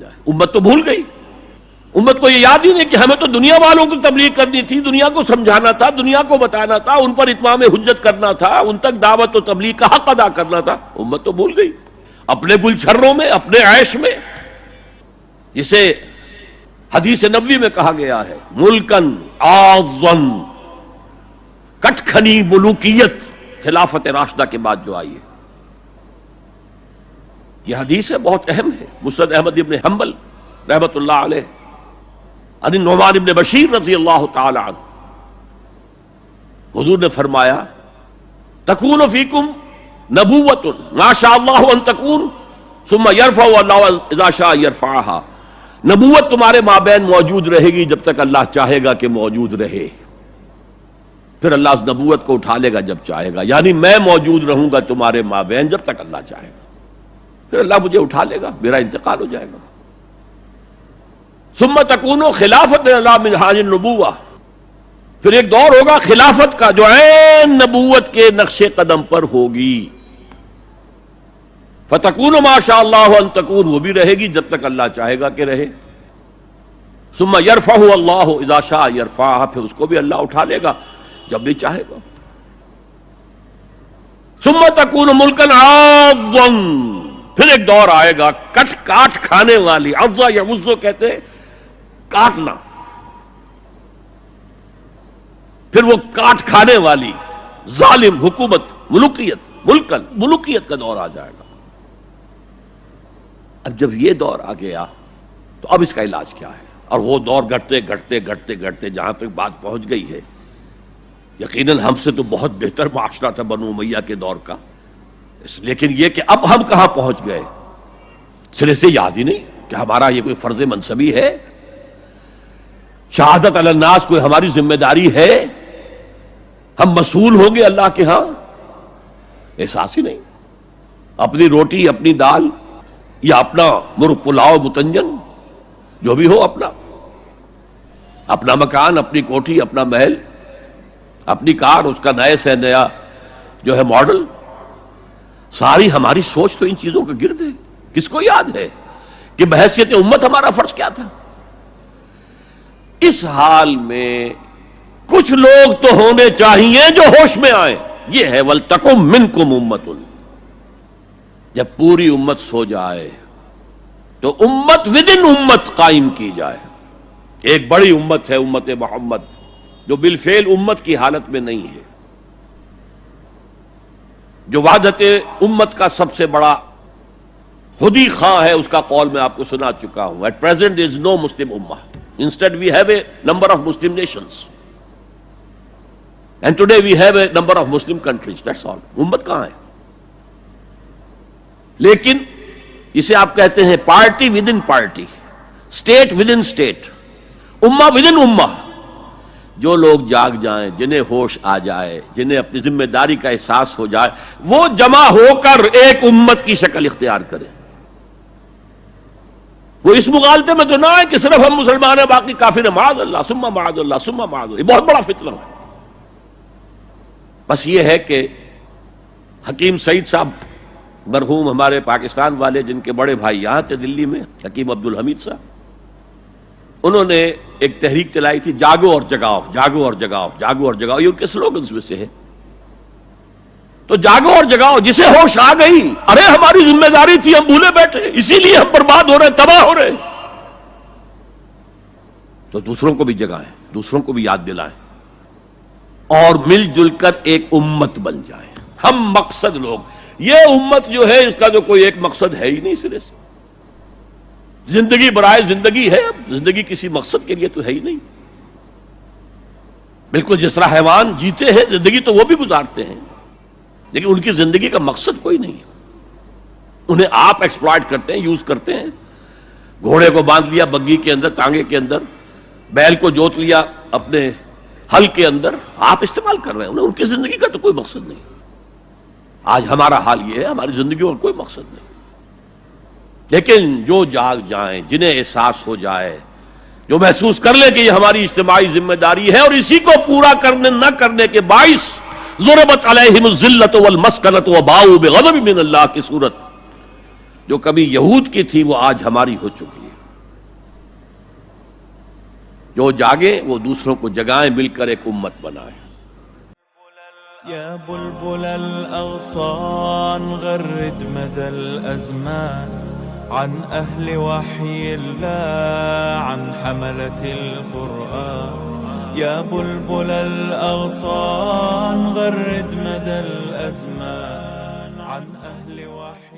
جائے. امت تو بھول گئی. امت کو یہ یاد ہی نہیں کہ ہمیں تو دنیا والوں کو تبلیغ کرنی تھی، دنیا کو سمجھانا تھا، دنیا کو بتانا تھا، ان پر اتمام حجت کرنا تھا، ان تک دعوت و تبلیغ کا حق ادا کرنا تھا. امت تو بھول گئی اپنے گلچھروں میں، اپنے عیش میں، جسے حدیث نبوی میں کہا گیا ہے ملکن عاضن، کٹکھنی ملوکیت خلافت راشدہ کے بعد جو آئی ہے. یہ حدیث ہے، بہت اہم ہے. مسند احمد ابن حنبل رحمۃ اللہ علیہ عن نعمان ابن بشیر رضی اللہ تعالی عنہ، حضور نے فرمایا تکون فیکم نبوۃ ما شاء اللہ ان تکون ثم یرفع اللہ اذا شاء یرفعها. نبوت تمہارے مابین موجود رہے گی جب تک اللہ چاہے گا کہ موجود رہے، پھر اللہ اس نبوت کو اٹھا لے گا جب چاہے گا. یعنی میں موجود رہوں گا تمہارے مابین جب تک اللہ چاہے گا، پھر اللہ مجھے اٹھا لے گا، میرا انتقال ہو جائے گا. ثم تکون خلافت علی منہاج النبوہ، پھر ایک دور ہوگا خلافت کا جو عین نبوت کے نقش قدم پر ہوگی. فتکون ما شاء اللہ ان تکون، وہ بھی رہے گی جب تک اللہ چاہے گا کہ رہے. ثم یرفع اللہ اذا شاء یرفعها، پھر اس کو بھی اللہ اٹھا لے گا جب بھی چاہے گا. ثم تکون ملکا عاضا، پھر ایک دور آئے گا کٹ کاٹ کھانے والی. عضا یعض کہتے ہیں کاٹنا، پھر وہ کاٹ کھانے والی ظالم حکومت، ملوکیت، ملکن ملوکیت کا دور آ جائے گا. اب جب یہ دور آ گیا تو اب اس کا علاج کیا ہے؟ اور وہ دور گھٹتے گھٹتے گھٹتے گھٹتے جہاں تک بات پہنچ گئی ہے، یقیناً ہم سے تو بہت بہتر معاشرہ تھا بنو امیہ کے دور کا، لیکن یہ کہ اب ہم کہاں پہنچ گئے، سرے سے یاد ہی نہیں کہ ہمارا یہ کوئی فرض منصبی ہے، شہادت علی الناس کوئی ہماری ذمہ داری ہے، ہم مسئول ہوں گے اللہ کے ہاں. احساس ہی نہیں. اپنی روٹی، اپنی دال، یا اپنا مرغ پلاؤ متنجن جو بھی ہو، اپنا مکان، اپنی کوٹھی، اپنا محل، اپنی کار، اس کا نئے سے نیا جو ہے ماڈل، ساری ہماری سوچ تو ان چیزوں کے گرد ہے. کس کو یاد ہے کہ بحیثیت امت ہمارا فرض کیا تھا؟ اس حال میں کچھ لوگ تو ہونے چاہیے جو ہوش میں آئیں. یہ ہے وَلْتَكُمْ مِنْكُمْ أُمَّةٌ. جب پوری امت سو جائے تو امت ودن امت قائم کی جائے. ایک بڑی امت ہے امت محمد، جو بالفعل امت کی حالت میں نہیں ہے، جو وحدت امت کا سب سے بڑا خودی خواہ ہے. اس کا قول میں آپ کو سنا چکا ہوں. At present there is no Muslim ummah. Instead we have a number of Muslim nations. And today we have a number of Muslim countries. That's all. امت کہاں ہے؟ لیکن اسے آپ کہتے ہیں party with in party, state with in state, امہ with in امہ. جو لوگ جاگ جائیں، جنہیں ہوش آ جائے، جنہیں اپنی ذمہ داری کا احساس ہو جائے، وہ جمع ہو کر ایک امت کی شکل اختیار کریں. وہ اس مغالطے میں تو نہ ہے کہ صرف ہم مسلمان ہیں باقی کافر ہیں. معاذ اللہ ثم معاذ اللہ ثم معاذ اللہ. یہ بہت بڑا فتنہ ہے. بس یہ ہے کہ حکیم سعید صاحب مرحوم ہمارے پاکستان والے، جن کے بڑے بھائی یہاں تھے دلی میں، حکیم عبد الحمید صاحب، انہوں نے ایک تحریک چلائی تھی جاگو اور جگاؤ، جاگو اور جگاؤ، جاگو اور جگاؤ. یہ ان کے سلوگنز میں سے ہے. تو جاگو اور جگاؤ، جسے ہوش آ گئی، ارے ہماری ذمہ داری تھی، ہم بھولے بیٹھے، اسی لیے ہم برباد ہو رہے، تباہ ہو رہے، تو دوسروں کو بھی جگائیں، دوسروں کو بھی یاد دلائیں، اور مل جل کر ایک امت بن جائیں. ہم مقصد لوگ، یہ امت جو ہے اس کا جو کوئی ایک مقصد ہے ہی نہیں سرے سے. زندگی برائے زندگی ہے، زندگی کسی مقصد کے لیے تو ہے ہی نہیں. بالکل جس طرح حیوان جیتے ہیں زندگی تو وہ بھی گزارتے ہیں، لیکن ان کی زندگی کا مقصد کوئی نہیں ہے. انہیں آپ ایکسپلائٹ کرتے ہیں، یوز کرتے ہیں. گھوڑے کو باندھ لیا بگی کے اندر، تانگے کے اندر، بیل کو جوت لیا اپنے حل کے اندر، آپ استعمال کر رہے ہیں انہیں. ان کی زندگی کا تو کوئی مقصد نہیں. آج ہمارا حال یہ ہے، ہماری زندگیوں کا کوئی مقصد نہیں. لیکن جو جاگ جائیں، جنہیں احساس ہو جائے، جو محسوس کر لے کہ یہ ہماری اجتماعی ذمہ داری ہے، اور اسی کو پورا کرنے نہ کرنے کے باعث ضربت علیہم الذلۃ والمسکنۃ وباؤوا بغضب من اللہ کی صورت جو کبھی یہود کی تھی وہ آج ہماری ہو چکی ہے. جو جاگے وہ دوسروں کو جگائیں، مل کر ایک امت بنائیں. يا بلبل الأغصان غرد مدى الأزمان عن أهل وحي الله، عن حملة القرآن. يا بلبل الأغصان غرد مدى الأزمان عن أهل وحي